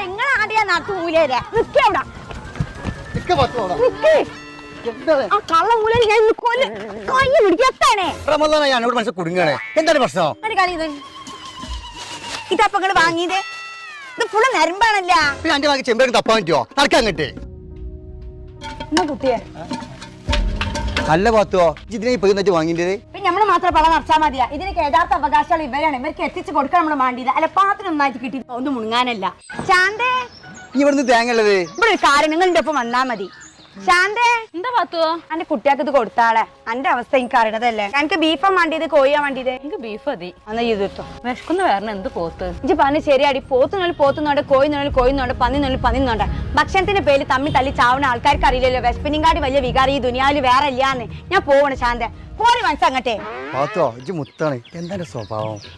നിങ്ങളാടിയാ നാട്ടുമൂലേരെ നിക്കവിടെ എന്താണ് പ്രശ്നം? ഇതപ്പങ്ങള് വാങ്ങിയത് ഇത് ഫുള്ള് നരമ്പാണല്ല. ചെമ്പേക്ക് തപ്പാൻ പറ്റുമോ? നടക്കാൻ കിട്ടേ കുട്ടിയെ നല്ല പാത്തോ ഇതിനെ ഇപ്പൊ വാങ്ങിയത്. നമ്മള് മാത്രം പള നടച്ചാൽ മതിയാ. ഇതിനൊക്കെ യഥാർത്ഥ അവകാശങ്ങൾ ഇവരാണ്. ഇവർക്ക് എത്തിച്ച് കൊടുക്കാൻ നമ്മള് മാണ്ടിയത്. അല്ല പാത്രം ഒന്നായിട്ട് കിട്ടി ഒന്നും മുണങ്ങാനല്ല. ശാന്തേ ഇവിടുന്ന് തേങ്ങ ഉള്ളത് ഇവിടെ ഒരു കാര്യം നിങ്ങളുടെ ഒപ്പം വന്നാ മതി. ശാന്തേ എന്താ പാത്തുവോ അന്റെ കുട്ടിയാക്ക് ഇത് കൊടുത്താളെ. അന്റെ അവസ്ഥ എനിക്ക് അറിയണതല്ലേ. എനിക്ക് ബീഫാ വേണ്ടിയത് കോഴിയാ വേണ്ടിയത്? എനിക്ക് ബീഫ് മതി. എന്നാ ഇത് കിട്ടോ വിശക്കുന്ന വേറെ എന്ത് പോത്ത് ഇജ്ജ് പറഞ്ഞ് ശരിയാടി. പോത്തുന്നോണ്ട് കോഴിന്നോണ്ട് പന്നിന്നോണ്ട് ഭക്ഷണത്തിന്റെ പേര് തമ്മിൽ തല്ലി ചാവുന്ന ആൾക്കാർക്ക് അറിയില്ലല്ലോ. വെസ്പിനിങ്കാടി വലിയ വികാരം ഈ ദുനിയാവില് വേറെ ഇല്ലാന്ന്. ഞാൻ പോവാണ് ശാന്ത. പോരി മനസ്സങ്ങട്ടെ പാത്തോ ഇജ്ജ് മുത്താണ്. എന്താണ് സ്വഭാവം?